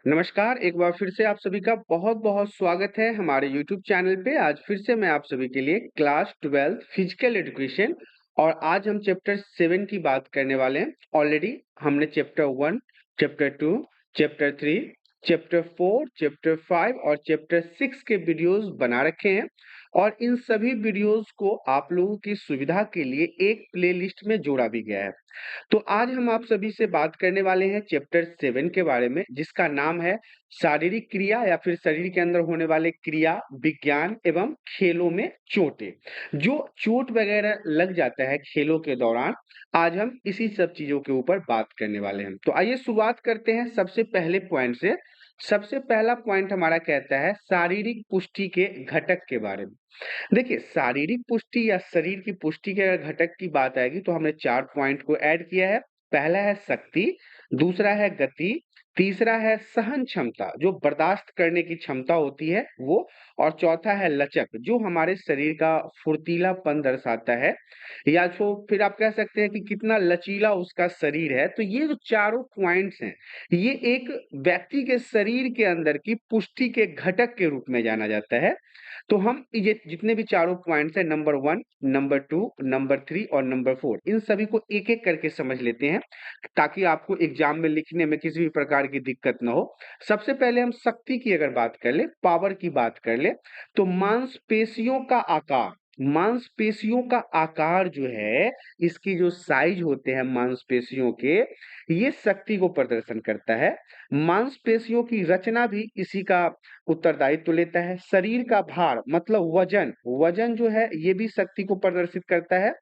नमस्कार, एक बार फिर से आप सभी का बहुत-बहुत स्वागत है हमारे यूट्यूब चैनल पे। आज फिर से मैं आप सभी के लिए क्लास 12 फिजिकल एजुकेशन और आज हम चैप्टर 7 की बात करने वाले हैं। ऑलरेडी हमने chapter 1, chapter 2, chapter 3, chapter 4, chapter 5 और चैप्टर 6 के वीडियोस बना रखे हैं और इन सभी वीडियोस को आप लोगों की सुविधा के लिए एक प्लेलिस्ट में जोड़ा भी गया है। तो आज हम आप सभी से बात करने वाले हैं चैप्टर 7 के बारे में, जिसका नाम है शारीरिक क्रिया या फिर शरीर के अंदर होने वाले क्रिया, विज्ञान एवं खेलों में चोटें। जो चोट वगैरह लग जाता है खेलों के दौरान, आज हम इसी सब चीजों के ऊपर बात करने वाले हैं। तो आइए शुरुआत करते हैं सबसे पहले पॉइंट से। सबसे पहला पॉइंट हमारा कहता है शारीरिक पुष्टि के घटक के बारे में। देखिए, शारीरिक पुष्टि या शरीर की पुष्टि के अगर घटक की बात आएगी तो हमने 4 पॉइंट को ऐड किया है। पहला है शक्ति, दूसरा है गति, तीसरा है सहन क्षमता जो बर्दाश्त करने की क्षमता होती है वो, और चौथा है लचक जो हमारे शरीर का फुर्तीलापन दर्शाता है, या तो फिर आप कह सकते हैं कि कितना लचीला उसका शरीर है। तो ये जो चारों पॉइंट्स हैं, ये एक व्यक्ति के शरीर के अंदर की पुष्टि के घटक के रूप में जाना जाता है। तो हम ये जितने भी चारों पॉइंट्स हैं, नंबर 1, नंबर 2, नंबर 3 और नंबर 4, इन सभी को एक-एक करके समझ लेते हैं ताकि आपको एग्जाम में लिखने में किसी भी प्रकार की दिक्कत ना हो। सबसे पहले हम शक्ति की अगर बात कर ले, पावर की बात कर ले, तो मांसपेशियों का आकार जो है, इसकी जो साइज होते हैं मांसपेशियों के, ये शक्ति को प्रदर्शन करता है। मांसपेशियों की रचना भी इसी का उत्तरदायित्व लेता है। शरीर का भार मतलब वजन जो है ये भी शक्ति को प्रदर्शित करता है।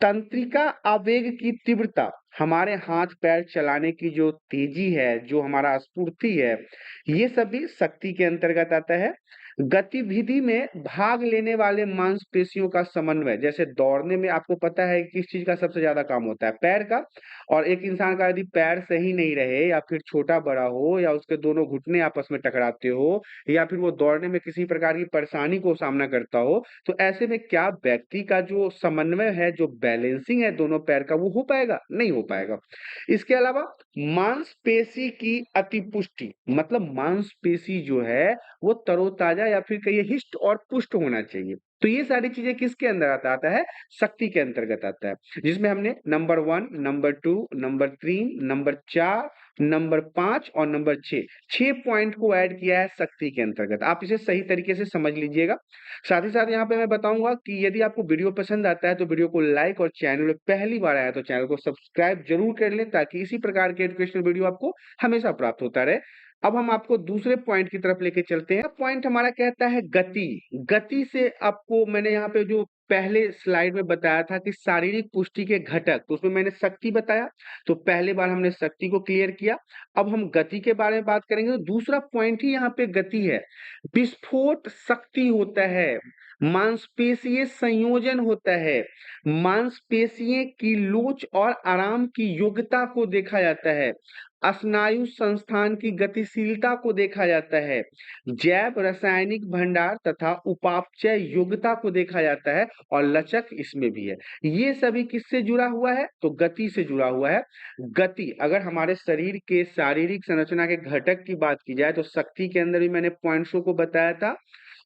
तंत्रिका आवेग की तीव्रता, हमारे हाथ पैर चलाने की जो तेजी है, जो हमारा स्फूर्ति है, ये सब भी शक्ति के अंतर्गत आता है। गतिविधि में भाग लेने वाले मांसपेशियों का समन्वय, जैसे दौड़ने में आपको पता है किस चीज का सबसे ज्यादा काम होता है, पैर का। और एक इंसान का यदि पैर सही नहीं रहे या फिर छोटा बड़ा हो या उसके दोनों घुटने आपस में टकराते हो या फिर वो दौड़ने में किसी प्रकार की परेशानी को सामना करता हो, तो ऐसे में क्या व्यक्ति का जो समन्वय है, जो बैलेंसिंग है दोनों पैर का, वो हो पाएगा? नहीं हो पाएगा। इसके अलावा मांसपेशी की अतिपुष्टि, मतलब मांसपेशी जो है वो तरोताजा या फिर कहिए हिष्ट और पुष्ट होना चाहिए। तो ये सारी चीजें किसके अंदर आता है? शक्ति के अंतर्गत आता है, जिसमें हमने number 1, number 2, number 3, number 4, number 5 और नंबर 6 पॉइंट को ऐड किया है शक्ति के अंतर्गत। आप इसे सही तरीके से समझ लीजिएगा। साथ ही साथ यहाँ पे मैं बताऊंगा कि यदि आपको वीडियो पसंद आता है तो वीडियो को लाइक, और चैनल में पहली बार आया तो चैनल को सब्सक्राइब जरूर कर लें ताकि इसी प्रकार के एजुकेशनल वीडियो आपको हमेशा प्राप्त होता रहे। अब हम आपको दूसरे पॉइंट की तरफ लेके चलते हैं। पॉइंट हमारा कहता है गति। गति से आपको मैंने यहाँ पे जो पहले स्लाइड में बताया था कि शारीरिक पुष्टि के घटक, तो उसमें मैंने शक्ति बताया, तो पहले बार हमने शक्ति को क्लियर किया। अब हम गति के बारे में बात करेंगे, तो दूसरा पॉइंट ही यहाँ पे गति है। विस्फोट शक्ति होता है, मांसपेशीय संयोजन होता है, मांसपेशियों की लोच और आराम की योग्यता को देखा जाता है, स्नायु संस्थान की गतिशीलता को देखा जाता है, जैव रासायनिक भंडार तथा उपापचय योग्यता को देखा जाता है, और लचक इसमें भी है। ये सभी किससे जुड़ा हुआ है? तो गति से जुड़ा हुआ है। गति, अगर हमारे शरीर के शारीरिक संरचना के घटक की बात की जाए तो शक्ति के अंदर भी मैंने पॉइंट्सों को बताया था,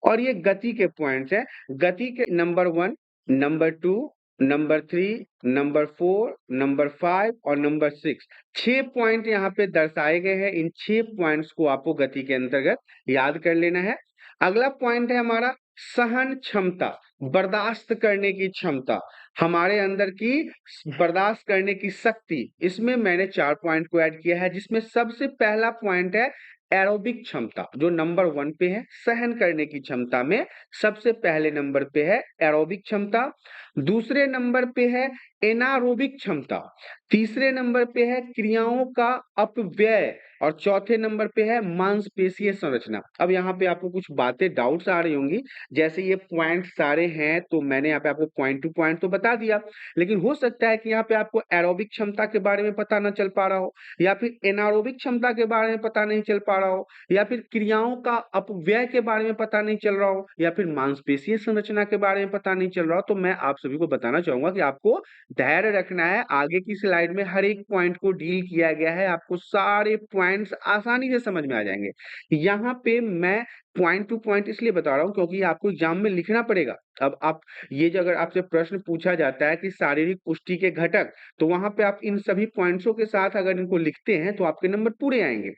और ये गति के पॉइंट्स हैं। गति के number 1, number 2, number 3, number 4, number 5 और नंबर 6, 6 पॉइंट यहाँ पे दर्शाए गए हैं। इन 6 पॉइंट्स को आपको गति के अंतर्गत याद कर लेना है। अगला पॉइंट है हमारा सहन क्षमता, बर्दाश्त करने की क्षमता, हमारे अंदर की बर्दाश्त करने की शक्ति। इसमें मैंने 4 पॉइंट को ऐड किया है, जिसमें सबसे पहला पॉइंट है एरोबिक क्षमता, जो नंबर 1 पे है। सहन करने की क्षमता में सबसे पहले नंबर पे है एरोबिक क्षमता, दूसरे नंबर पे है एनारोबिक क्षमता, तीसरे नंबर पे है क्रियाओं का अपव्यय, और चौथे नंबर पे है मांसपेशीय संरचना। अब यहाँ पे आपको कुछ बातें डाउट्स आ रही होंगी, जैसे ये पॉइंट सारे हैं तो मैंने यहाँ पे आपको पॉइंट टू पॉइंट तो बता दिया, लेकिन हो सकता है कि यहाँ पे आपको एरोबिक क्षमता के बारे में पता ना चल पा रहा हो, या फिर एनारोबिक क्षमता के बारे में पता नहीं चल पा रहा हो, या फिर क्रियाओं का अपव्यय के बारे में पता नहीं चल रहा हो, या फिर मांसपेशीय संरचना के बारे में पता नहीं चल रहा हो। तो मैं आप सभी को बताना चाहूंगा कि आपको धैर्य रखना है। आगे की स्लाइड में हर एक पॉइंट को डील किया गया है, आपको सारे पॉइंट्स आसानी से समझ में आ जाएंगे। यहाँ पे मैं पॉइंट टू पॉइंट इसलिए बता रहा हूँ क्योंकि आपको एग्जाम में लिखना पड़ेगा। अब आप ये जो अगर आपसे प्रश्न पूछा जाता है कि शारीरिक पुष्टि के घटक, तो वहां पे आप इन सभी पॉइंट्सों के साथ अगर इनको लिखते हैं तो आपके नंबर पूरे आएंगे।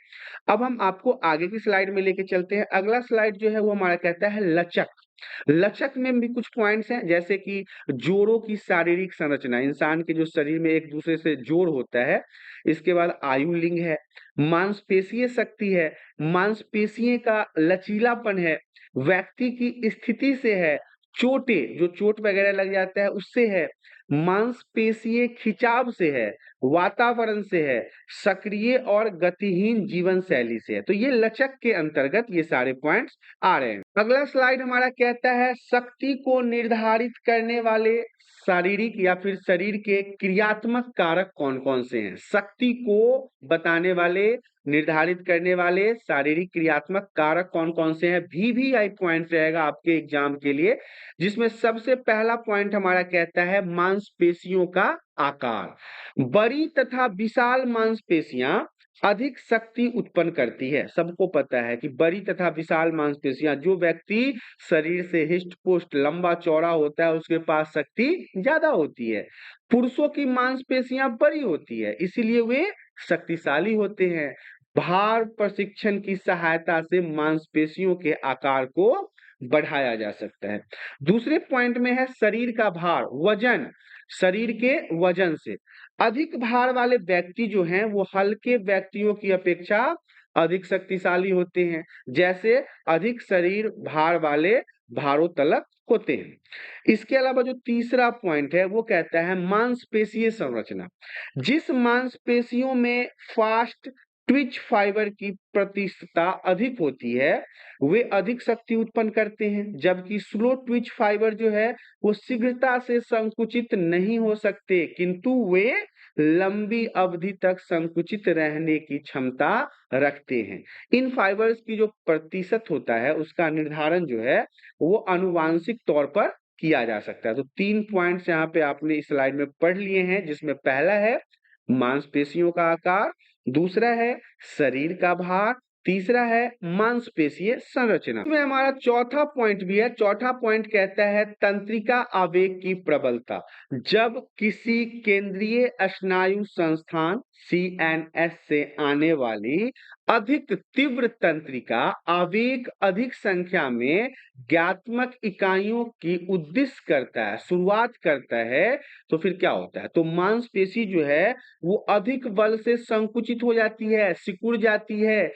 अब हम आपको आगे की स्लाइड में लेके चलते हैं। अगला स्लाइड जो है वो हमारा कहता है लचक। लचक में भी कुछ पॉइंट्स हैं, जैसे कि जोड़ों की शारीरिक संरचना, इंसान के जो शरीर में एक दूसरे से जोड़ होता है। इसके बाद आयुलिंग है, मांसपेशीय शक्ति है, मांसपेशियों का लचीलापन है, व्यक्ति की स्थिति से है, चोटें जो चोट वगैरह लग जाता है उससे है, मांसपेशीय खिंचाव से है, वातावरण से है, सक्रिय और गतिहीन जीवन शैली से है। तो ये लचक के अंतर्गत ये सारे पॉइंट्स आ रहे हैं। अगला स्लाइड हमारा कहता है शक्ति को निर्धारित करने वाले शारीरिक या फिर शरीर के क्रियात्मक कारक कौन कौन से हैं। शक्ति को बताने वाले, निर्धारित करने वाले शारीरिक क्रियात्मक कारक कौन कौन से हैं। VVI पॉइंट रहेगा आपके एग्जाम के लिए, जिसमें सबसे पहला पॉइंट हमारा कहता है मांसपेशियों का आकार। बड़ी तथा विशाल मांसपेशियां अधिक शक्ति उत्पन्न करती है। सबको पता है कि बड़ी तथा विशाल मांसपेशियां, जो व्यक्ति शरीर से हिष्ट पुष्ट लंबा चौड़ा होता है उसके पास शक्ति ज्यादा होती है। पुरुषों की मांसपेशियां बड़ी होती है, इसीलिए वे शक्तिशाली होते हैं। भार प्रशिक्षण की सहायता से मांसपेशियों के आकार को बढ़ाया जा सकता है। दूसरे पॉइंट में है शरीर का भार, वजन। शरीर के वजन से अधिक भार वाले व्यक्ति जो हैं वो हल्के व्यक्तियों की अपेक्षा अधिक शक्तिशाली होते हैं। जैसे अधिक शरीर भार वाले भारोत्तोलक होते हैं। इसके अलावा जो तीसरा पॉइंट है वो कहता है मांसपेशीय संरचना। जिस मांसपेशियों में फास्ट ट्विच फाइबर की प्रतिशतता अधिक होती है वे अधिक शक्ति उत्पन्न करते हैं, जबकि स्लो ट्विच फाइबर जो है वो शीघ्रता से संकुचित नहीं हो सकते, किंतु वे लंबी अवधि तक संकुचित रहने की क्षमता रखते हैं। इन फाइबर्स की जो प्रतिशत होता है उसका निर्धारण जो है वो आनुवांशिक तौर पर किया जा सकता है। तो 3 पॉइंट्स यहाँ पे आपने इस स्लाइड में पढ़ लिए हैं, जिसमें पहला है मांसपेशियों का आकार, दूसरा है शरीर का भार, तीसरा है मांसपेशीय संरचना। इसमें हमारा चौथा पॉइंट भी है। चौथा पॉइंट कहता है तंत्रिका आवेग की प्रबलता। जब किसी केंद्रीय स्नायु संस्थान CNS से आने वाली अधिक तीव्र तंत्रिका आवेग अधिक संख्या में ज्ञात्मक इकाइयों की उद्दिश्य करता है, शुरुआत करता है, तो फिर क्या होता है, तो मांसपेशी जो है वो अधिक बल से संकुचित हो जाती है, सिकुड़ जाती है,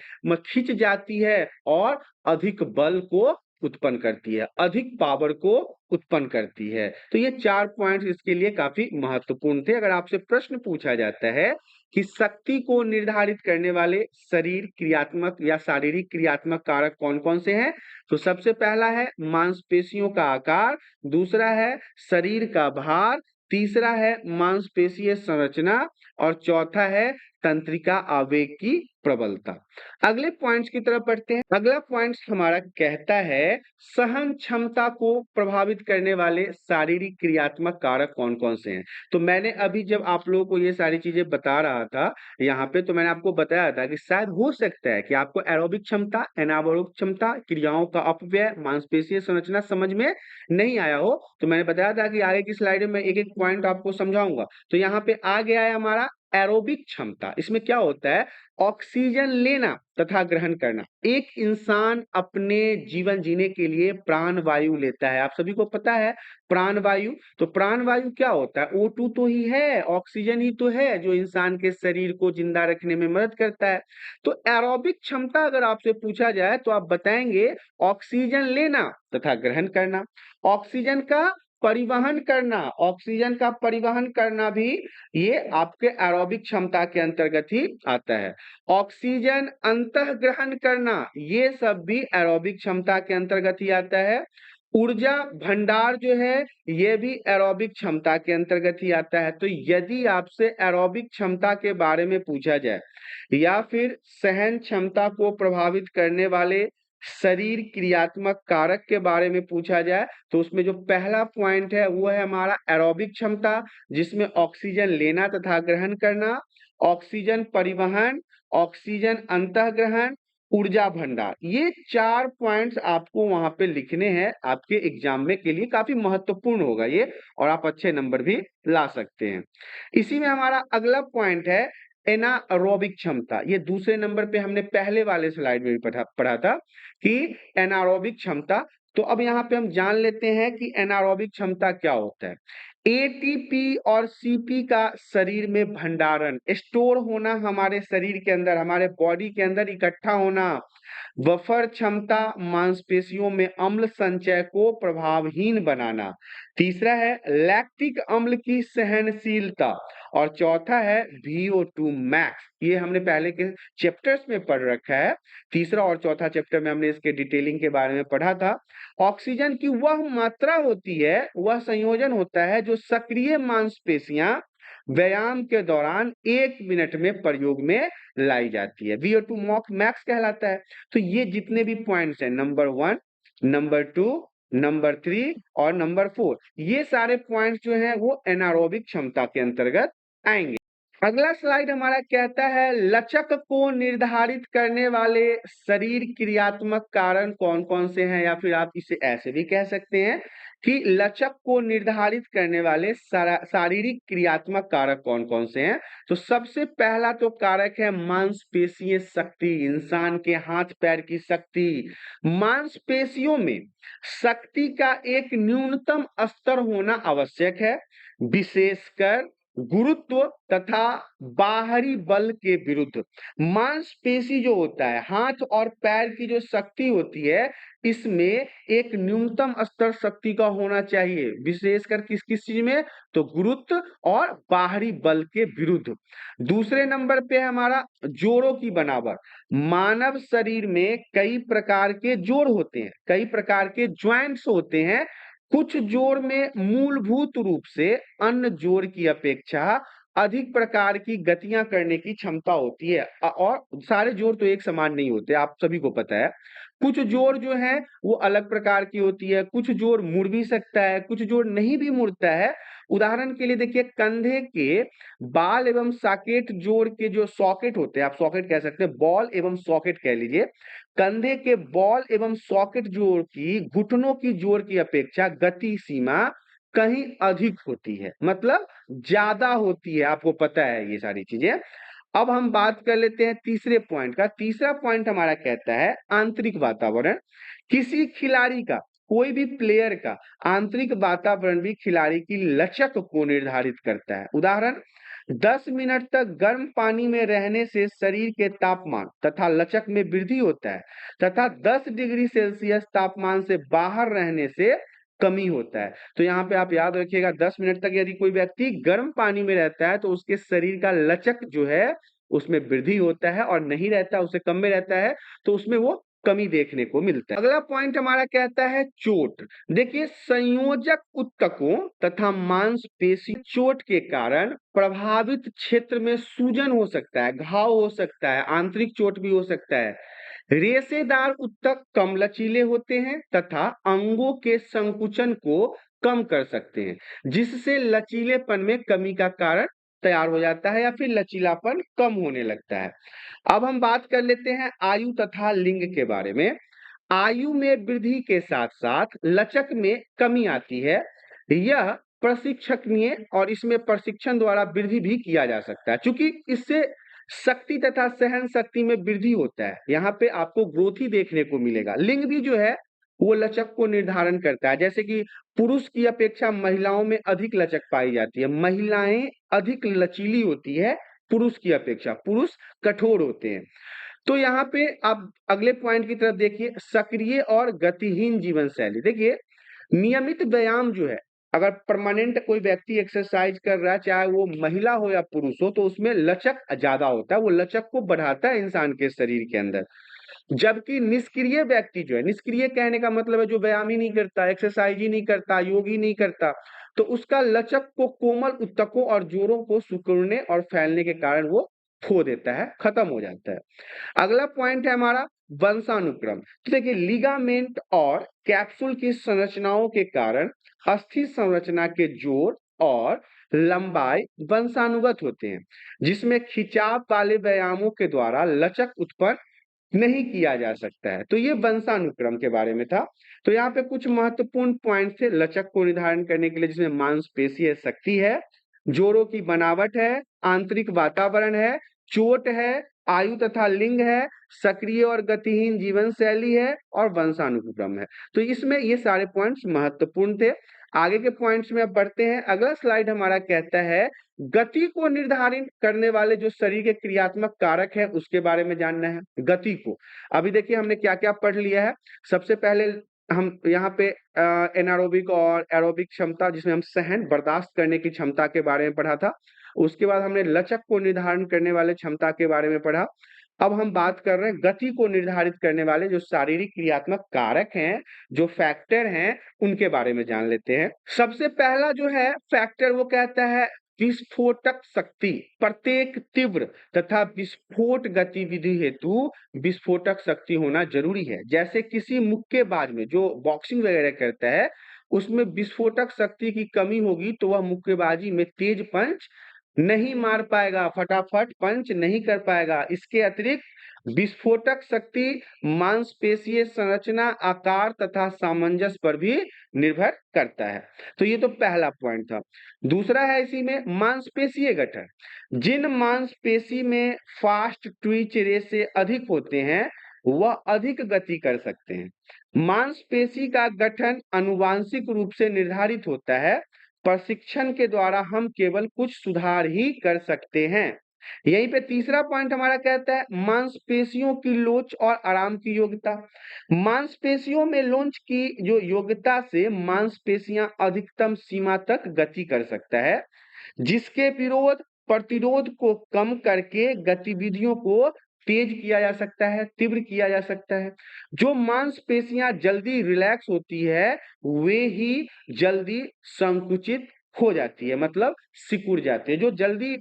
खिंच जाती है और अधिक बल को उत्पन्न करती है, अधिक पावर को उत्पन्न करती है। तो ये 4 पॉइंट्स इसके लिए काफी महत्वपूर्ण थे। अगर आपसे प्रश्न पूछा जाता है कि शक्ति को निर्धारित करने वाले शरीर क्रियात्मक या शारीरिक क्रियात्मक कारक कौन कौन से हैं, तो सबसे पहला है मांसपेशियों का आकार, दूसरा है शरीर का भार, तीसरा है मांसपेशीय संरचना और चौथा है तंत्रिका आवेग की प्रबलता। अगले पॉइंट्स की तरफ बढ़ते हैं। अगला पॉइंट्स हमारा कहता है सहन क्षमता को प्रभावित करने वाले शारीरिक क्रियात्मक कारक कौन कौन से हैं। तो मैंने अभी जब आप लोगों को ये सारी चीजें बता रहा था यहाँ पे, तो मैंने आपको बताया था कि शायद हो सकता है कि आपको एरोबिक क्षमता, एनारोबिक क्षमता, क्रियाओं का अपव्यय, मांसपेशीय संरचना समझ में नहीं आया हो। तो मैंने बताया था कि आगे की स्लाइड में एक एक पॉइंट आपको समझाऊंगा। तो यहाँ पे आ गया है हमारा एरोबिक क्षमता। इसमें क्या होता है, ऑक्सीजन लेना तथा ग्रहण करना। एक इंसान अपने जीवन जीने के लिए प्राण वायु लेता है, आप सभी को पता है प्राण वायु। तो प्राण वायु क्या होता है, O2 तो ही है, ऑक्सीजन ही तो है जो इंसान के शरीर को जिंदा रखने में मदद करता है। तो एरोबिक क्षमता अगर आपसे पूछा जाए तो आप बताएंगे ऑक्सीजन लेना तथा ग्रहण करना, ऑक्सीजन का परिवहन करना। ऑक्सीजन का परिवहन करना भी ये आपके एरोबिक क्षमता के अंतर्गत ही आता है। ऑक्सीजन अंतः ग्रहण करना, ये सब भी एरोबिक क्षमता के अंतर्गत ही आता है। ऊर्जा भंडार जो है ये भी एरोबिक क्षमता के अंतर्गत ही आता है। तो यदि आपसे एरोबिक क्षमता के बारे में पूछा जाए या फिर सहन क्षमता को प्रभावित करने वाले शरीर क्रियात्मक कारक के बारे में पूछा जाए तो उसमें जो पहला पॉइंट है वो है हमारा एरोबिक क्षमता, जिसमें ऑक्सीजन लेना तथा ग्रहण करना, ऑक्सीजन परिवहन, ऑक्सीजन अंतःग्रहण, ऊर्जा भंडार। ये 4 पॉइंट्स आपको वहां पे लिखने हैं, आपके एग्जाम में के लिए काफी महत्वपूर्ण होगा ये, और आप अच्छे नंबर भी ला सकते हैं। इसी में हमारा अगला पॉइंट है एनारोबिक क्षमता। ये दूसरे नंबर पे हमने पहले वाले स्लाइड में भी पढ़ा था कि एनारोबिक क्षमता। तो अब यहाँ पे हम जान लेते हैं कि एनारोबिक क्षमता क्या होता है। एटीपी और सीपी का शरीर में भंडारण, स्टोर होना, हमारे शरीर के अंदर, हमारे बॉडी के अंदर इकट्ठा होना। बफर क्षमता, मांसपेशियों में अम्ल संचय को प्रभावहीन बनाना। तीसरा है लैक्टिक अम्ल की सहनशीलता, और चौथा है VO2 मैक्स। ये हमने पहले के चैप्टर्स में पढ़ रखा है। तीसरा और चौथा चैप्टर में हमने इसके डिटेलिंग के बारे में पढ़ा था। ऑक्सीजन की वह मात्रा होती है, वह संयोजन होता है जो सक्रिय मांसपेशियां व्यायाम के दौरान 1 मिनट में प्रयोग में लाई जाती है। VO2 मैक्स कहलाता है। तो ये जितने भी पॉइंट्स हैं, नंबर 1, नंबर 2, नंबर 3 और नंबर 4, ये सारे पॉइंट्स जो हैं वो एनारोबिक क्षमता के अंतर्गत आएंगे। अगला स्लाइड हमारा कहता है लचक को निर्धारित करने वाले शरीर क्रियात्मक कारण कौन कौन से हैं, या फिर आप इसे ऐसे भी कह सकते हैं कि लचक को निर्धारित करने वाले शारीरिक क्रियात्मक कारक कौन कौन से हैं। तो सबसे पहला तो कारक है मांसपेशीय शक्ति, इंसान के हाथ पैर की शक्ति। मांसपेशियों में शक्ति का एक न्यूनतम स्तर होना आवश्यक है, विशेषकर गुरुत्व तथा बाहरी बल के विरुद्ध। मांसपेशी जो होता है, हाथ और पैर की जो शक्ति होती है, इसमें एक न्यूनतम स्तर शक्ति का होना चाहिए, विशेषकर किस किस चीज में, तो गुरुत्व और बाहरी बल के विरुद्ध। दूसरे नंबर पे हमारा जोड़ों की बनावट। मानव शरीर में कई प्रकार के जोड़ होते हैं, कई प्रकार के ज्वाइंट्स होते हैं। कुछ जोड़ में मूलभूत रूप से अन्य जोड़ की अपेक्षा अधिक प्रकार की गतियां करने की क्षमता होती है, और सारे जोड़ तो एक समान नहीं होते, आप सभी को पता है। कुछ जोड़ जो है वो अलग प्रकार की होती है, कुछ जोड़ मुड़ भी सकता है, कुछ जोड़ नहीं भी मुड़ता है। उदाहरण के लिए देखिए, कंधे के बाल एवं सॉकेट जोड़ के जो सॉकेट होते हैं, आप सॉकेट कह सकते हैं, बॉल एवं सॉकेट कह लीजिए। कंधे के बॉल एवं सॉकेट जोड़ की घुटनों की जोड़ की अपेक्षा गति सीमा कहीं अधिक होती है, मतलब ज्यादा होती है, आपको पता है ये सारी चीजें। अब हम बात कर लेते हैं तीसरे पॉइंट का। तीसरा पॉइंट हमारा कहता है आंतरिक वातावरण। किसी खिलाड़ी का, कोई भी प्लेयर का आंतरिक वातावरण भी खिलाड़ी की लचक को निर्धारित करता है। उदाहरण, 10 मिनट तक गर्म पानी में रहने से शरीर के तापमान तथा लचक में वृद्धि होता है, तथा 10 डिग्री सेल्सियस तापमान से बाहर रहने से कमी होता है। तो यहाँ पे आप याद रखिएगा, 10 मिनट तक यदि कोई व्यक्ति गर्म पानी में रहता है तो उसके शरीर का लचक जो है उसमें वृद्धि होता है, और नहीं रहता, उससे कम में रहता है तो उसमें वो कमी देखने को मिलता है। अगला पॉइंट हमारा कहता है चोट। देखिए, संयोजक ऊतकों तथा मांसपेशी चोट के कारण प्रभावित क्षेत्र में सूजन हो सकता है, घाव हो सकता है, आंतरिक चोट भी हो सकता है। रेशेदार ऊतक कम लचीले होते हैं तथा अंगों के संकुचन को कम कर सकते हैं, जिससे लचीलेपन में कमी का कारण तैयार हो जाता है, या फिर लचीलापन कम होने लगता है। अब हम बात कर लेते हैं आयु तथा लिंग के बारे में। आयु में वृद्धि के साथ साथ लचक में कमी आती है। यह प्रशिक्षणीय और इसमें प्रशिक्षण द्वारा वृद्धि भी किया जा सकता है, क्योंकि इससे शक्ति तथा सहन शक्ति में वृद्धि होता है। यहाँ पे आपको ग्रोथ ही देखने को मिलेगा। लिंग भी जो है वो लचक को निर्धारण करता है, जैसे कि पुरुष की अपेक्षा महिलाओं में अधिक लचक पाई जाती है, महिलाएं अधिक लचीली होती है पुरुष की अपेक्षा, पुरुष कठोर होते हैं। तो यहाँ पे आप अगले पॉइंट की तरफ देखिए, सक्रिय और गतिहीन जीवन शैली। देखिए, नियमित व्यायाम जो है, अगर परमानेंट कोई व्यक्ति एक्सरसाइज कर रहा है, चाहे वो महिला हो या पुरुष हो, तो उसमें लचक ज्यादा होता है, वो लचक को बढ़ाता है इंसान के शरीर के अंदर। जबकि निष्क्रिय व्यक्ति जो है, निष्क्रिय कहने का मतलब है जो व्यायाम ही नहीं करता, एक्सरसाइज ही नहीं करता, योग ही नहीं करता, तो उसका लचक को कोमल ऊतकों और जोड़ों को सिकुड़ने और फैलने के कारण वो खो देता है, खत्म हो जाता है। अगला पॉइंट है हमारा वंशानुक्रम। तो देखिए लिगामेंट और कैप्सूल की संरचनाओं के कारण अस्थि संरचना के जोड़ और लंबाई वंशानुगत होते हैं, जिसमें खिंचाव वाले व्यायामों के द्वारा लचक उत्पन्न नहीं किया जा सकता है। तो ये वंशानुक्रम के बारे में था। तो यहाँ पे कुछ महत्वपूर्ण पॉइंट थे लचक को निर्धारण करने के लिए, जिसमें मांसपेशी है, शक्ति है, जोड़ों की बनावट है, आंतरिक वातावरण है, चोट है, आयु तथा लिंग है, सक्रिय और गतिहीन जीवन शैली है और वंशानुक्रम है। तो इसमें ये सारे पॉइंट्स महत्वपूर्ण थे। आगे के पॉइंट्स में अब बढ़ते हैं। अगला स्लाइड हमारा कहता है गति को निर्धारित करने वाले जो शरीर के क्रियात्मक कारक है उसके बारे में जानना है। गति को अभी देखिए हमने क्या क्या पढ़ लिया है। सबसे पहले हम यहाँ पे एनारोबिक और एरोबिक क्षमता, जिसमें हम सहन बर्दाश्त करने की क्षमता के बारे में पढ़ा था। उसके बाद हमने लचक को निर्धारण करने वाले क्षमता के बारे में पढ़ा। अब हम बात कर रहे हैं गति को निर्धारित करने वाले जो शारीरिक क्रियात्मक कारक हैं, जो फैक्टर हैं, उनके बारे में जान लेते हैं। सबसे पहला जो है फैक्टर वो कहता है विस्फोटक शक्ति। प्रत्येक तीव्र तथा विस्फोट गतिविधि हेतु विस्फोटक शक्ति होना जरूरी है। जैसे किसी मुक्केबाज में जो बॉक्सिंग वगैरह करता है उसमें विस्फोटक शक्ति की कमी होगी तो वह मुक्केबाजी में तेज पंच नहीं मार पाएगा, फटाफट पंच नहीं कर पाएगा। इसके अतिरिक्त विस्फोटक शक्ति मांसपेशीय संरचना, आकार तथा सामंजस्य पर भी निर्भर करता है। तो ये तो पहला पॉइंट था। दूसरा है इसी में मांसपेशीय गठन। जिन मांसपेशी में फास्ट ट्विच रेशे अधिक होते हैं वह अधिक गति कर सकते हैं। मांसपेशी का गठन आनुवांशिक रूप से निर्धारित होता है। प्रशिक्षण के द्वारा हम केवल कुछ सुधार ही कर सकते हैं। यहीं पे तीसरा पॉइंट हमारा कहता है मांसपेशियों की लोच और आराम की योग्यता। मांसपेशियों में लोच की जो योग्यता से मांसपेशियां अधिकतम सीमा तक गति कर सकता है, जिसके विरोध प्रतिरोध को कम करके गतिविधियों को तेज किया जा सकता है, तीव्र किया जा सकता है। जो मांसपेशियां जल्दी रिलैक्स होती है वे ही जल्दी संकुचित हो जाती है, मतलब सिकुड़ जाते हैं। जो जल्दी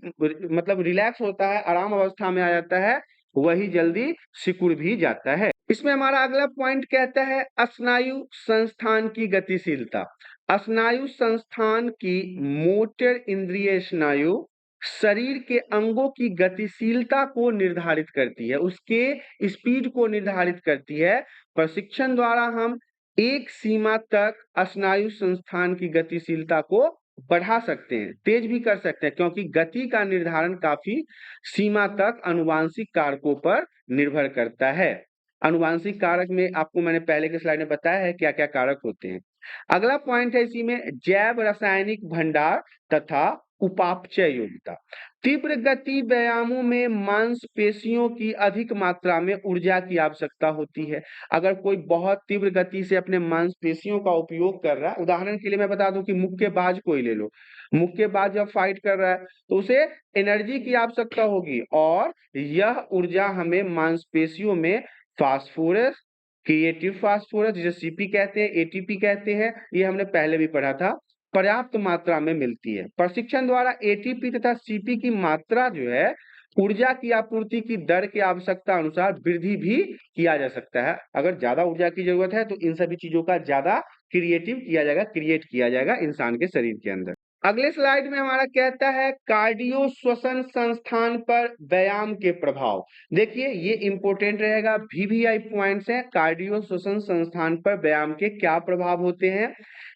मतलब रिलैक्स होता है, आराम अवस्था में आ जाता है, वही जल्दी सिकुड़ भी जाता है। इसमें हमारा अगला पॉइंट कहता है स्नायु संस्थान की गतिशीलता। स्नायु संस्थान की मोटर इंद्रिय स्नायु शरीर के अंगों की गतिशीलता को निर्धारित करती है, उसके स्पीड को निर्धारित करती है। प्रशिक्षण द्वारा हम एक सीमा तक स्नायु संस्थान की गतिशीलता को बढ़ा सकते हैं, तेज भी कर सकते हैं, क्योंकि गति का निर्धारण काफी सीमा तक आनुवांशिक कारकों पर निर्भर करता है। आनुवांशिक कारक में आपको मैंने पहले के स्लाइड में बताया है क्या क्या कारक होते हैं। अगला पॉइंट है इसी में जैव रासायनिक भंडार तथा उपापचय योग्यता। तीव्र गति व्यायामों में मांसपेशियों की अधिक मात्रा में ऊर्जा की आवश्यकता होती है। अगर कोई बहुत तीव्र गति से अपने मांसपेशियों का उपयोग कर रहा है, उदाहरण के लिए मैं बता दूं कि मुक्केबाज को ही ले लो। मुक्केबाज जब फाइट कर रहा है तो उसे एनर्जी की आवश्यकता होगी और यह ऊर्जा हमें मांसपेशियों में फास्फोरस, क्रिएटिव फास्फोरस जिसे सीपी कहते हैं, एटीपी कहते हैं, ये हमने पहले भी पढ़ा था, पर्याप्त मात्रा में मिलती है। प्रशिक्षण द्वारा एटीपी तथा सीपी की मात्रा जो है ऊर्जा की आपूर्ति की दर की आवश्यकता अनुसार वृद्धि भी किया जा सकता है। अगर ज्यादा ऊर्जा की जरूरत है तो इन सभी चीजों का ज्यादा क्रिएट किया जाएगा इंसान के शरीर के अंदर। अगले स्लाइड में हमारा कहता है कार्डियो श्वसन संस्थान पर व्यायाम के प्रभाव। देखिए ये इंपॉर्टेंट रहेगा, वीवीआई पॉइंट्स है। कार्डियो श्वसन संस्थान पर व्यायाम के क्या प्रभाव होते हैं।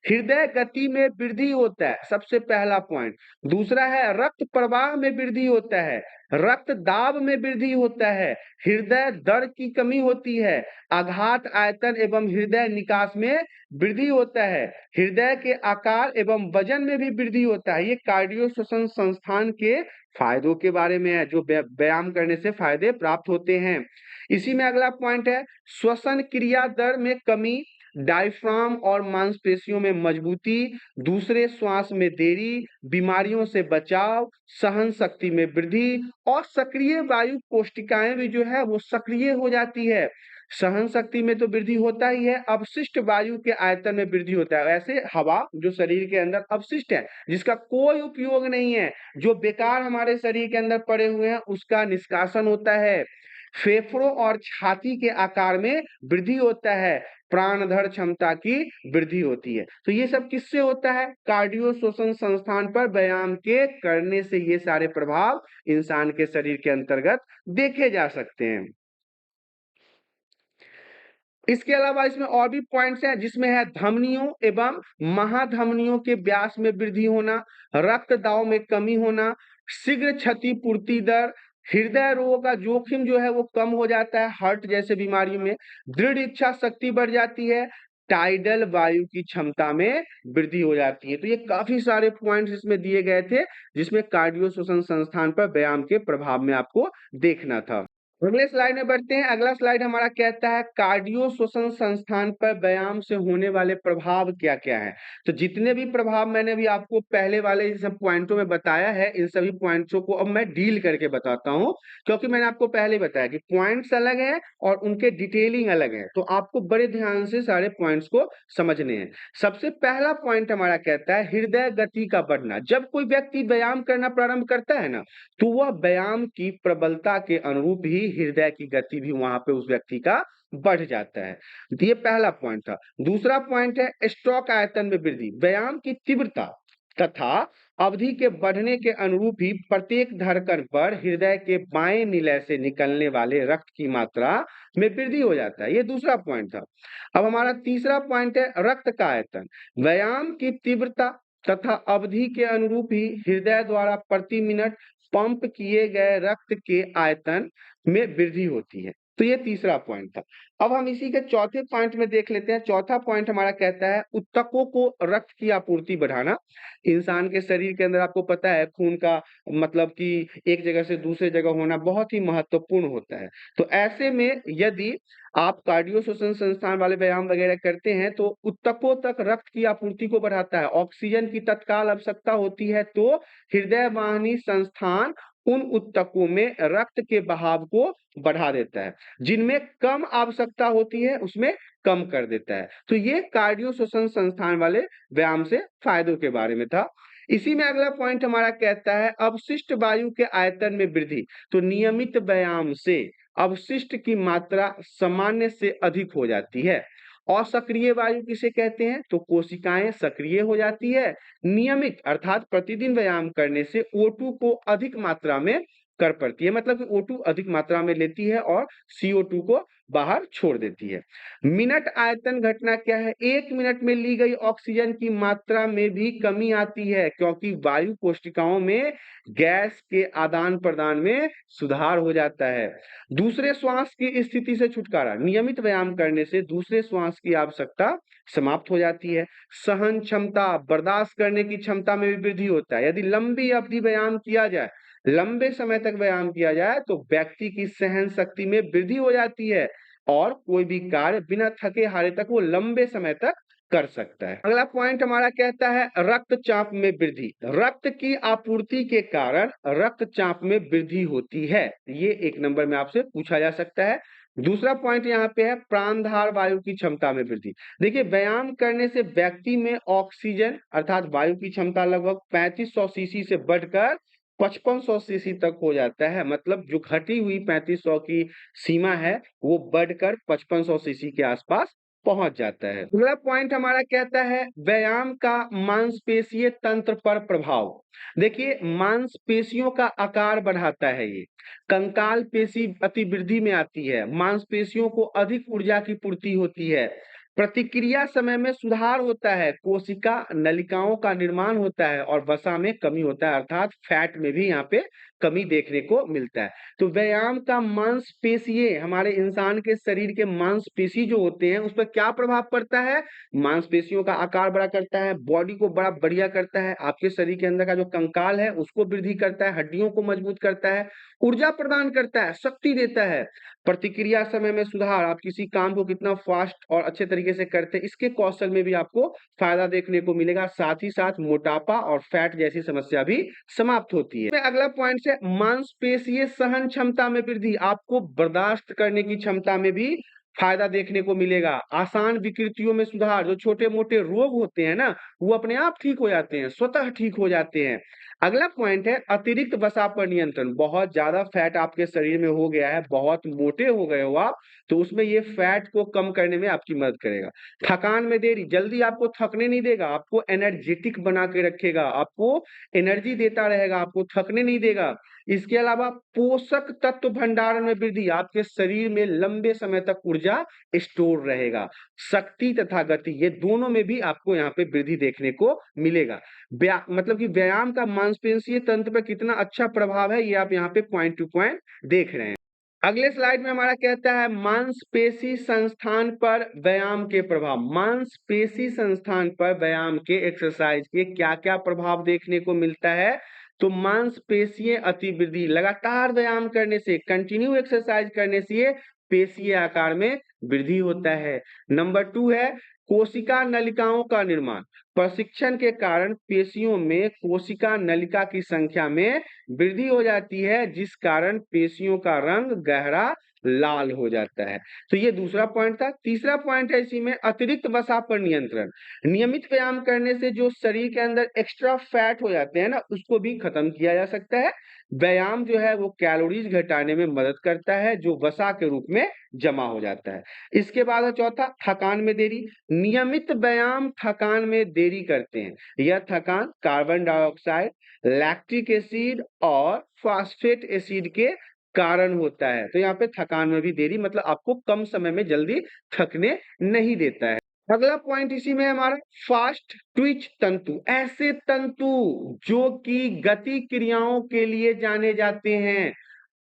हृदय गति में वृद्धि होता है, सबसे पहला पॉइंट। दूसरा है रक्त प्रवाह में वृद्धि होता है, रक्त दाब में वृद्धि होता है, हृदय दर की कमी होती है, आघात आयतन एवं हृदय निकास में वृद्धि होता है, हृदय के आकार एवं वजन में भी वृद्धि होता है। ये कार्डियो श्वसन संस्थान के फायदों के बारे में है, जो व्यायाम करने से फायदे प्राप्त होते हैं। इसी में अगला पॉइंट है श्वसन क्रिया दर में कमी, डायफ्राम और मांसपेशियों में मजबूती, दूसरे श्वास में देरी, बीमारियों से बचाव, सहन शक्ति में वृद्धि और सक्रिय वायु कोशिकाएं भी जो है वो सक्रिय हो जाती है। सहन शक्ति में तो वृद्धि होता ही है, अपशिष्ट वायु के आयतन में वृद्धि होता है। ऐसे हवा जो शरीर के अंदर अपशिष्ट है, जिसका कोई उपयोग नहीं है, जो बेकार हमारे शरीर के अंदर पड़े हुए हैं, उसका निष्कासन होता है। फेफड़ों और छाती के आकार में वृद्धि होता है, प्राणधर क्षमता की वृद्धि होती है। तो ये सब किससे होता है? कार्डियो श्वसन संस्थान पर व्यायाम के करने से ये सारे प्रभाव इंसान के शरीर के अंतर्गत देखे जा सकते हैं। इसके अलावा इसमें और भी पॉइंट्स हैं, जिसमें है धमनियों एवं महाधमनियों के व्यास में वृद्धि होना, रक्त दाब में कमी होना, शीघ्र क्षतिपूर्ति दर, हृदय रोग का जोखिम जो है वो कम हो जाता है, हार्ट जैसे बीमारियों में, दृढ़ इच्छा शक्ति बढ़ जाती है, टाइडल वायु की क्षमता में वृद्धि हो जाती है। तो ये काफी सारे पॉइंट्स इसमें दिए गए थे, जिसमें कार्डियो श्वसन संस्थान पर व्यायाम के प्रभाव में आपको देखना था। अगले स्लाइड में बढ़ते हैं। अगला स्लाइड हमारा कहता है कार्डियो श्वसन संस्थान पर व्यायाम से होने वाले प्रभाव क्या क्या है। तो जितने भी प्रभाव मैंने भी आपको पहले वाले सब पॉइंटों में बताया है, इन सभी पॉइंट्सों को अब मैं डील करके बताता हूं, क्योंकि मैंने आपको पहले बताया कि पॉइंट्स अलग हैं और उनके डिटेलिंग अलग है, तो आपको बड़े ध्यान से सारे पॉइंट्स को समझने हैं। सबसे पहला पॉइंट हमारा कहता है हृदय गति का बढ़ना। जब कोई व्यक्ति व्यायाम करना प्रारंभ करता है ना, तो वह व्यायाम की प्रबलता के अनुरूप ही हृदय की गति भी वहां पे उस व्यक्ति का बढ़ जाता है। ये पहला पॉइंट था। दूसरा पॉइंट है स्ट्रोक आयतन में वृद्धि। व्यायाम की तीव्रता तथा अवधि के बढ़ने के अनुरूप ही प्रत्येक धड़कन पर हृदय के बाएं निलय से निकलने वाले रक्त की मात्रा में वृद्धि हो जाता है। ये दूसरा पॉइंट था। अब हमारा तीसरा पॉइंट है रक्त का आयतन। व्यायाम की तीव्रता तथा अवधि के अनुरूप ही हृदय द्वारा प्रति मिनट पंप किए गए रक्त के आयतन में वृद्धि होती है। तो ये तीसरा पॉइंट था। अब हम इसी के चौथे पॉइंट में देख लेते हैं। चौथा पॉइंट हमारा कहता है ऊतकों को रक्त की आपूर्ति बढ़ाना। इंसान के शरीर के अंदर आपको पता है खून का मतलब कि एक जगह से दूसरे जगह होना बहुत ही महत्वपूर्ण होता है। तो ऐसे में यदि आप कार्डियो श्वसन संस्थान वाले व्यायाम वगैरह करते हैं तो ऊतकों तक रक्त की आपूर्ति को बढ़ाता है। ऑक्सीजन की तत्काल आवश्यकता होती है तो हृदय वाहिनी संस्थान उन ऊतकों में रक्त के बहाव को बढ़ा देता है, जिनमें कम आवश्यकता होती है उसमें कम कर देता है। तो ये कार्डियो श्वसन संस्थान वाले व्यायाम से फायदों के बारे में था। इसी में अगला पॉइंट हमारा कहता है अवशिष्ट वायु के आयतन में वृद्धि। तो नियमित व्यायाम से अवशिष्ट की मात्रा सामान्य से अधिक हो जाती है। असक्रिय वायु किसे कहते हैं? तो कोशिकाएं सक्रिय हो जाती है। नियमित अर्थात प्रतिदिन व्यायाम करने से O2 को अधिक मात्रा में कर पड़ती है, मतलब कि O2 अधिक मात्रा में लेती है और CO2 को बाहर छोड़ देती है। मिनट आयतन घटना क्या है? 1 मिनट में ली गई ऑक्सीजन की मात्रा में भी कमी आती है, क्योंकि वायु कोशिकाओं में गैस के आदान प्रदान में सुधार हो जाता है। दूसरे श्वास की स्थिति से छुटकारा। नियमित व्यायाम करने से दूसरे श्वास की आवश्यकता समाप्त हो जाती है। सहन क्षमता, बर्दाश्त करने की क्षमता में भी वृद्धि होता है। यदि लंबी अवधि व्यायाम किया जाए, लंबे समय तक व्यायाम किया जाए तो व्यक्ति की सहन शक्ति में वृद्धि हो जाती है और कोई भी कार्य बिना थके हारे तक वो लंबे समय तक कर सकता है। अगला पॉइंट हमारा कहता है रक्तचाप में वृद्धि। रक्त की आपूर्ति के कारण रक्तचाप में वृद्धि होती है। ये एक नंबर में आपसे पूछा जा सकता है। दूसरा पॉइंट यहाँ पे है प्राणधार वायु की क्षमता में वृद्धि। देखिए व्यायाम करने से व्यक्ति में ऑक्सीजन अर्थात वायु की क्षमता लगभग 3500 सीसी से बढ़कर 5500 सीसी तक हो जाता है। मतलब जो घटी हुई 3500 की सीमा है वो बढ़कर 5500 सीसी के आसपास पहुंच जाता है। अगला पॉइंट हमारा कहता है व्यायाम का मांसपेशीय तंत्र पर प्रभाव। देखिए मांसपेशियों का आकार बढ़ाता है ये। कंकाल पेशी अतिवृद्धि में आती है। मांसपेशियों को अधिक ऊर्जा की पूर्ति होती है। प्रतिक्रिया समय में सुधार होता है। कोशिका नलिकाओं का निर्माण होता है और वसा में कमी होता है, अर्थात फैट में भी यहाँ पे कमी देखने को मिलता है। तो व्यायाम का मांसपेशियां, हमारे इंसान के शरीर के मांसपेशी जो होते हैं उस पर क्या प्रभाव पड़ता है? मांसपेशियों का आकार बड़ा करता है, बॉडी को बड़ा बढ़िया करता है, आपके शरीर के अंदर का जो कंकाल है उसको वृद्धि करता है, हड्डियों को मजबूत करता है, ऊर्जा प्रदान करता है, शक्ति देता है, प्रतिक्रिया समय में सुधार, आप किसी काम को कितना फास्ट और अच्छे तरीके से करते हैं इसके कौशल में भी आपको फायदा देखने को मिलेगा। साथ ही साथ मोटापा और फैट जैसी समस्या भी समाप्त होती है। अगला पॉइंट है मांसपेशीय सहन क्षमता में वृद्धि, आपको बर्दाश्त करने की क्षमता में भी फायदा देखने को मिलेगा। आसान विकृतियों में सुधार, जो छोटे मोटे रोग होते हैं ना वो अपने आप ठीक हो जाते हैं, स्वतः ठीक हो जाते हैं। अगला पॉइंट है अतिरिक्त वसा पर नियंत्रण, बहुत ज्यादा फैट आपके शरीर में हो गया है, बहुत मोटे हो गए हो आप, तो उसमें ये फैट को कम करने में आपकी मदद करेगा। थकान में देरी, जल्दी आपको थकने नहीं देगा, आपको एनर्जेटिक बना के रखेगा, आपको एनर्जी देता रहेगा, आपको थकने नहीं देगा। इसके अलावा पोषक तत्व भंडारण में वृद्धि, आपके शरीर में लंबे समय तक ऊर्जा स्टोर रहेगा। शक्ति तथा गति, ये दोनों में भी आपको यहाँ पे वृद्धि देखने को मिलेगा। मतलब कि व्यायाम का मांसपेशीय तंत्र पर कितना अच्छा प्रभाव है ये आप यहाँ पे पॉइंट टू पॉइंट देख रहे हैं। अगले स्लाइड में हमारा कहता है मांसपेशी संस्थान पर व्यायाम के प्रभाव। मांसपेशी संस्थान पर व्यायाम के, एक्सरसाइज के क्या क्या प्रभाव देखने को मिलता है? तो मांसपेशीय अतिवृद्धि, लगातार व्यायाम करने से, कंटिन्यू एक्सरसाइज करने से पेशीय आकार में वृद्धि होता है। नंबर 2 है कोशिका नलिकाओं का निर्माण, प्रशिक्षण के कारण पेशियों में कोशिका नलिका की संख्या में वृद्धि हो जाती है, जिस कारण पेशियों का रंग गहरा लाल हो जाता है। तो ये दूसरा पॉइंट था। तीसरा पॉइंट है इसी में अतिरिक्त वसा पर नियंत्रण, नियमित व्यायाम करने से जो शरीर के अंदर एक्स्ट्रा फैट हो जाते हैं ना उसको भी खत्म किया जा सकता है। व्यायाम जो है वो कैलोरीज घटाने में मदद करता है जो वसा के रूप में जमा हो जाता है। इसके बाद है चौथा थकान में देरी, नियमित व्यायाम थकान में देरी करते हैं। यह थकान कार्बन डाइऑक्साइड, लैक्टिक एसिड और फास्फेट एसिड के कारण होता है। तो यहाँ पे थकान में भी देरी, मतलब आपको कम समय में जल्दी थकने नहीं देता है। अगला पॉइंट इसी में हमारा फास्ट ट्विच तंतु, ऐसे तंतु जो कि गति क्रियाओं के लिए जाने जाते हैं,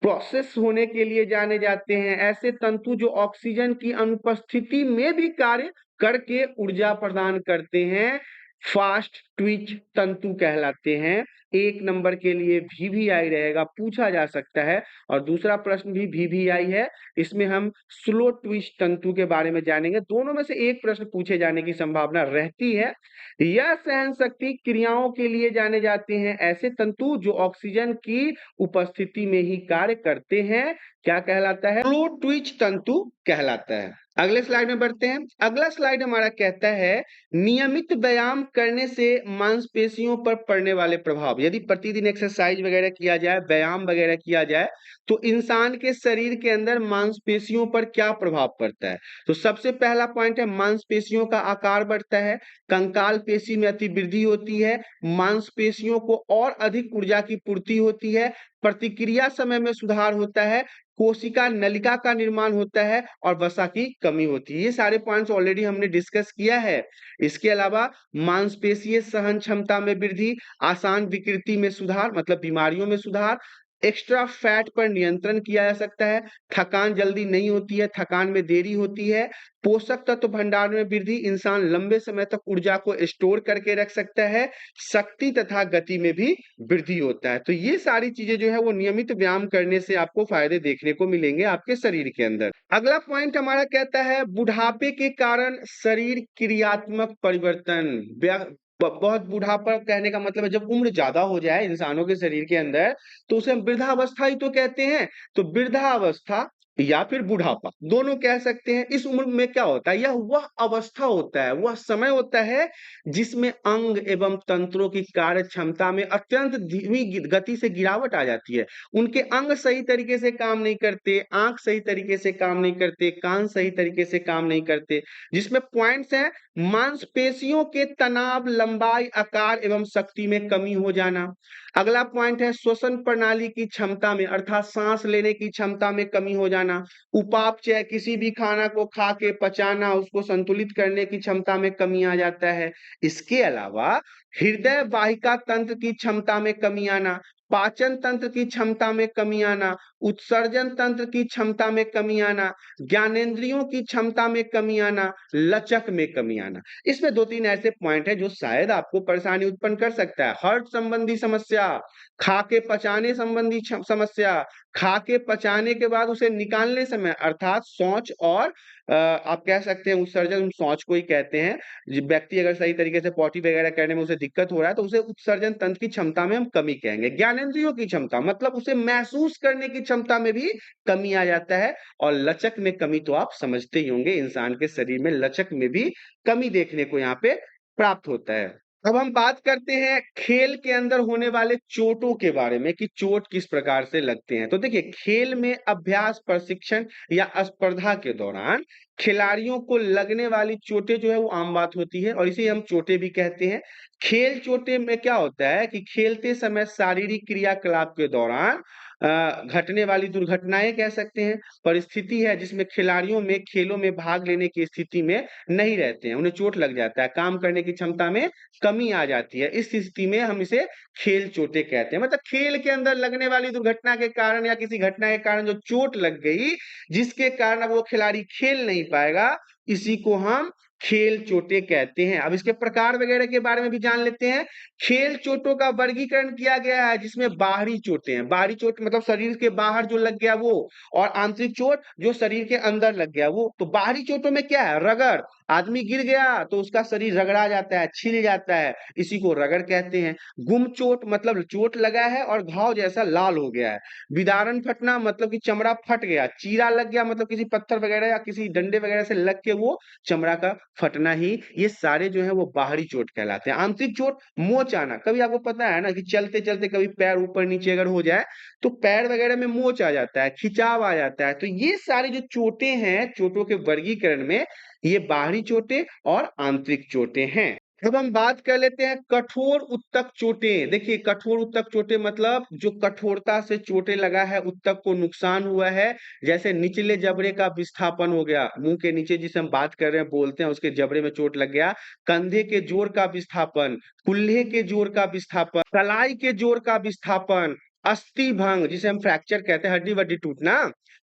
प्रोसेस होने के लिए जाने जाते हैं, ऐसे तंतु जो ऑक्सीजन की अनुपस्थिति में भी कार्य करके ऊर्जा प्रदान करते हैं, फास्ट ट्विच तंतु कहलाते हैं। 1 नंबर के लिए वीवीआई रहेगा, पूछा जा सकता है। और दूसरा प्रश्न भी वीवीआई है, इसमें हम स्लो ट्विच तंतु के बारे में जानेंगे। दोनों में से एक प्रश्न पूछे जाने की संभावना रहती है। यह सहन शक्ति क्रियाओं के लिए जाने जाते हैं, ऐसे तंतु जो ऑक्सीजन की उपस्थिति में ही कार्य करते हैं, क्या कहलाता है? स्लो ट्विच तंतु कहलाता है। अगले स्लाइड में बढ़ते हैं। अगला स्लाइड हमारा कहता है नियमित व्यायाम करने से मांसपेशियों पर पड़ने वाले प्रभाव। यदि प्रतिदिन एक्सरसाइज वगैरह किया जाए, व्यायाम वगैरह किया जाए, तो इंसान के शरीर के अंदर मांसपेशियों पर क्या प्रभाव पड़ता है? तो सबसे पहला पॉइंट है मांसपेशियों का आकार बढ़ता है, कंकाल पेशी में अतिवृद्धि होती है, मांसपेशियों को और अधिक ऊर्जा की पूर्ति होती है, प्रतिक्रिया समय में सुधार होता है, कोशिका नलिका का निर्माण होता है और वसा की कमी होती है। ये सारे पॉइंट्स ऑलरेडी हमने डिस्कस किया है। इसके अलावा मांसपेशीय सहन क्षमता में वृद्धि, आसान विकृति में सुधार मतलब बीमारियों में सुधार, एक्स्ट्रा फैट पर नियंत्रण किया जा सकता है, थकान जल्दी नहीं होती है, थकान में देरी होती है, पोषक तत्व भंडारण में वृद्धि, इंसान लंबे समय तक ऊर्जा को स्टोर करके रख सकता है, शक्ति तथा गति में भी वृद्धि होता है। तो ये सारी चीजें जो है वो नियमित व्यायाम करने से आपको फायदे देखने को मिलेंगे आपके शरीर के अंदर। अगला पॉइंट हमारा कहता है बुढ़ापे के कारण शरीर क्रियात्मक परिवर्तन। बहुत बुढ़ापा कहने का मतलब है जब उम्र ज्यादा हो जाए इंसानों के शरीर के अंदर तो उसे हम वृद्धावस्था ही तो कहते हैं। तो वृद्धावस्था या फिर बुढ़ापा दोनों कह सकते हैं। इस उम्र में क्या होता है? यह वह अवस्था होता है, वह समय होता है जिसमें अंग एवं तंत्रों की कार्य क्षमता में अत्यंत धीमी गति से गिरावट आ जाती है। उनके अंग सही तरीके से काम नहीं करते, आंख सही तरीके से काम नहीं करते, कान सही तरीके से काम नहीं करते। जिसमें पॉइंट्स हैं मांसपेशियों के तनाव, लंबाई, आकार एवं शक्ति में कमी हो जाना। अगला पॉइंट है श्वसन प्रणाली की क्षमता में अर्थात सांस लेने की क्षमता में कमी हो जाना। उपापचय, किसी भी खाना को खा के पचाना, उसको संतुलित करने की क्षमता में कमी आ जाता है। इसके अलावा हृदय वाहिका तंत्र की क्षमता में कमी आना, पाचन तंत्र की क्षमता में कमी आना, उत्सर्जन तंत्र की क्षमता में कमी आना, ज्ञानेंद्रियों की क्षमता में कमी आना, लचक में कमी आना। इसमें 2-3 ऐसे पॉइंट हैं जो शायद आपको परेशानी उत्पन्न कर सकता है। हार्ट संबंधी समस्या, खा के पचाने संबंधी समस्या, खा के पचाने के बाद उसे निकालने समय अर्थात शौच और आप कह सकते हैं उत्सर्जन, शौच को ही कहते हैं। व्यक्ति अगर सही तरीके से पॉटी वगैरह करने में उसे दिक्कत हो रहा है तो उसे उत्सर्जन तंत्र की क्षमता में हम कमी कहेंगे। ज्ञानेंद्रियों की क्षमता मतलब उसे महसूस करने की क्षमता में भी कमी आ जाता है। और लचक में कमी तो आप समझते ही होंगे, इंसान के शरीर में लचक में भी कमी देखने को यहाँ पे प्राप्त होता है। अब हम बात करते हैं खेल के अंदर होने वाले चोटों के बारे में कि चोट किस प्रकार से लगते हैं। तो देखिए, खेल में अभ्यास, प्रशिक्षण या स्पर्धा के दौरान खिलाड़ियों को लगने वाली चोटें जो है वो आम बात होती है और इसे हम चोटें भी कहते हैं। खेल चोटें में क्या होता है कि खेलते समय शारीरिक क्रियाकलाप के दौरान घटने वाली दुर्घटनाएं कह सकते हैं, परिस्थिति है जिसमें खिलाड़ियों में खेलों में भाग लेने की स्थिति में नहीं रहते हैं, उन्हें चोट लग जाता है, काम करने की क्षमता में कमी आ जाती है। इस स्थिति में हम इसे खेल चोटें कहते हैं। मतलब खेल के अंदर लगने वाली दुर्घटना के कारण या किसी घटना के कारण जो चोट लग गई, जिसके कारण अब वो खिलाड़ी खेल नहीं पाएगा, इसी को हम खेल चोटें कहते हैं। अब इसके प्रकार वगैरह के बारे में भी जान लेते हैं। खेल चोटों का वर्गीकरण किया गया है जिसमें बाहरी चोटें हैं। बाहरी चोट मतलब शरीर के बाहर जो लग गया वो, और आंतरिक चोट जो शरीर के अंदर लग गया वो। तो बाहरी चोटों में क्या है? रगड़, आदमी गिर गया तो उसका शरीर रगड़ा जाता है, छिल जाता है, इसी को रगड़ कहते हैं। गुम चोट मतलब चोट लगा है और घाव जैसा लाल हो गया है। विदारण फटना मतलब कि चमड़ा फट गया। चीरा लग गया मतलब किसी पत्थर वगैरह या किसी डंडे वगैरह से लग के वो चमड़ा का फटना ही, ये सारे जो है वो बाहरी चोट कहलाते हैं। आंतरिक चोट, मोच आना। कभी आपको पता है ना कि चलते चलते कभी पैर ऊपर नीचे अगर हो जाए तो पैर वगैरह में मोच आ जाता है, खिंचाव आ जाता है। तो ये सारी जो चोटें हैं, चोटों के वर्गीकरण में ये बाहरी चोटें और आंतरिक चोटें हैं। अब हम बात कर लेते हैं कठोर उत्तक चोटें। देखिए, कठोर उत्तक चोटें मतलब जो कठोरता से चोटें लगा है, उत्तक को नुकसान हुआ है। जैसे निचले जबड़े का विस्थापन हो गया, मुंह के नीचे जिसे हम बात कर रहे हैं, बोलते हैं, उसके जबड़े में चोट लग गया। कंधे के जोड़ का विस्थापन, कुल्हे के जोड़ का विस्थापन, कलाई के जोड़ का विस्थापन, अस्थि भंग जिसे हम फ्रैक्चर कहते हैं, हड्डी वड्डी टूटना,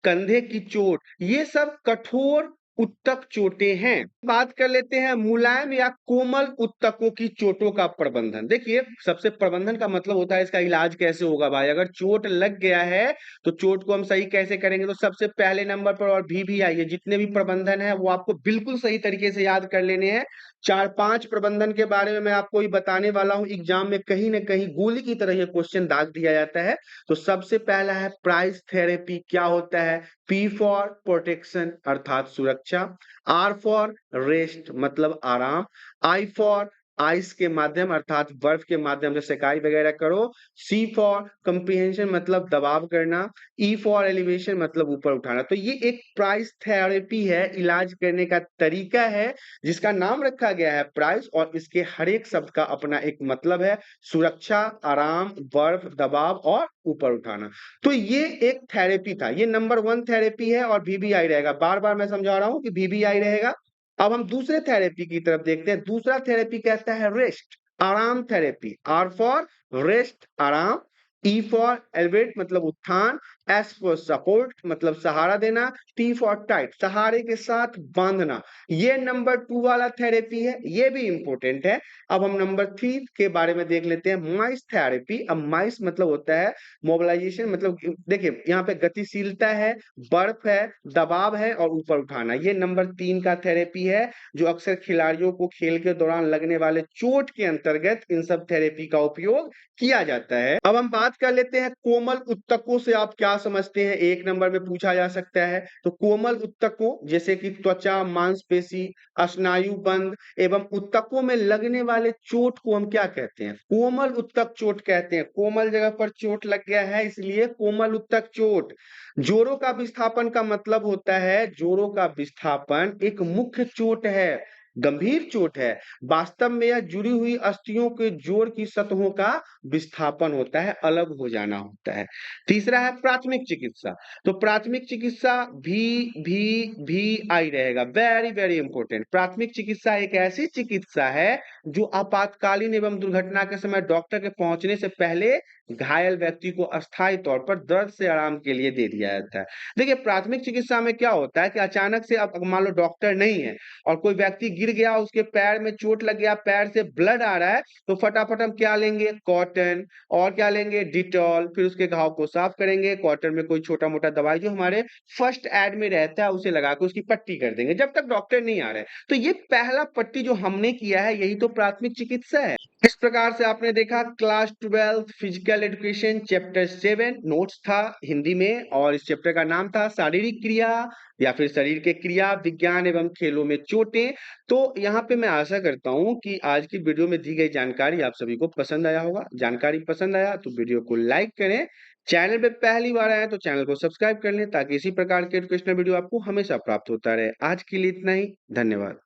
कंधे की चोट, ये सब कठोर उत्तक चोटें हैं। बात कर लेते हैं मुलायम या कोमल उत्तकों की चोटों का प्रबंधन। देखिए, सबसे प्रबंधन का मतलब होता है इसका इलाज कैसे होगा भाई। अगर चोट लग गया है तो चोट को हम सही कैसे करेंगे, तो सबसे पहले नंबर पर और भी आइए, जितने भी प्रबंधन है वो आपको बिल्कुल सही तरीके से याद कर लेने हैं। 4-5 प्रबंधन के बारे में मैं आपको ही बताने वाला हूं। एग्जाम में कहीं ना कहीं गोली की तरह ये क्वेश्चन दाग दिया जाता है। तो सबसे पहला है प्राइस थेरेपी। क्या होता है? P फॉर प्रोटेक्शन अर्थात सुरक्षा, R फॉर रेस्ट मतलब आराम, I फॉर आइस के माध्यम अर्थात बर्फ के माध्यम से सेकाई वगैरह करो, C फॉर कंप्रीहेंशन मतलब दबाव करना, E फॉर एलिवेशन मतलब ऊपर उठाना। तो ये एक प्राइस थेरेपी है, इलाज करने का तरीका है जिसका नाम रखा गया है प्राइस, और इसके हर एक शब्द का अपना एक मतलब है। सुरक्षा, आराम, बर्फ, दबाव और ऊपर उठाना। तो ये एक थेरेपी था, ये नंबर 1 थेरेपी है और VBI रहेगा। बार बार मैं समझा रहा हूं कि VBI रहेगा। अब हम दूसरे थेरेपी की तरफ देखते हैं। दूसरा थेरेपी कहता है रेस्ट, आराम थेरेपी। R फॉर रेस्ट आराम, E फॉर एलिवेट मतलब उत्थान, S फॉर सपोर्ट मतलब सहारा देना, T फॉर टाइट सहारे के साथ बांधना। ये नंबर 2 वाला थेरेपी है, ये भी इंपॉर्टेंट है। अब हम नंबर 3 के बारे में देख लेते हैं, माइस थेरेपी। अब माइस मतलब होता है मोबिलाइजेशन, मतलब देखिए यहाँ पे गतिशीलता है, बर्फ है, दबाव है और ऊपर उठाना। ये नंबर 3 का थेरेपी है जो अक्सर खिलाड़ियों को खेल के दौरान लगने वाले चोट के अंतर्गत इन सब थेरेपी का उपयोग किया जाता है। अब हम बात कर लेते हैं कोमल उत्तकों से आप क्या समझते हैं, 1 नंबर में पूछा जा सकता है। तो कोमल उत्तकों जैसे कि त्वचा, मांसपेशी, स्नायु बंध एवं उत्तकों में लगने वाले चोट को हम क्या कहते हैं? कोमल उत्तक चोट कहते हैं। कोमल जगह पर चोट लग गया है इसलिए कोमल उत्तक चोट। जोड़ों का विस्थापन का मतलब होता है, जोड़ों का विस्थापन एक मुख्य चोट है, गंभीर चोट है। वास्तव में यह जुड़ी हुई अस्थियों के जोड़ की सतहों का विस्थापन होता है, अलग हो जाना होता है। तीसरा है प्राथमिक चिकित्सा। तो प्राथमिक चिकित्सा भी आई रहेगा, वेरी वेरी इंपॉर्टेंट। प्राथमिक चिकित्सा एक ऐसी चिकित्सा है जो आपातकालीन एवं दुर्घटना के समय डॉक्टर के पहुंचने से पहले घायल व्यक्ति को अस्थायी तौर पर दर्द से आराम के लिए दे दिया जाता है। देखिए, प्राथमिक चिकित्सा में क्या होता है कि अचानक से अब मान लो डॉक्टर नहीं है और कोई व्यक्ति गिर गया, उसके पैर में चोट लग गया, पैर से ब्लड आ रहा है, तो फटाफट हम क्या लेंगे? कॉटन और क्या लेंगे? डिटॉल, फिर उसके घाव को साफ करेंगे, कॉटन में कोई छोटा-मोटा दवाई जो हमारे फर्स्ट एड में रहता है, उसे लगा के उसकी पट्टी कर देंगे, जब तक डॉक्टर नहीं आ रहे हैं। तो ये पहला पट्टी जो हमने किया है, यही तो प्राथमिक चिकित्सा है। इस प्रकार से आपने देखा class 12 physical education chapter 7 notes था हिंदी में, और इस चैप्टर का नाम था शारीरिक क्रिया या फिर शरीर के क्रिया विज्ञान एवं खेलों में चोटें। तो यहाँ पे मैं आशा करता हूँ कि आज की वीडियो में दी गई जानकारी आप सभी को पसंद आया होगा। जानकारी पसंद आया तो वीडियो को लाइक करें। चैनल पे पहली बार आए तो चैनल को सब्सक्राइब कर लें ताकि इसी प्रकार के एजुकेशनल वीडियो आपको हमेशा प्राप्त होता रहे। आज के लिए इतना ही। धन्यवाद।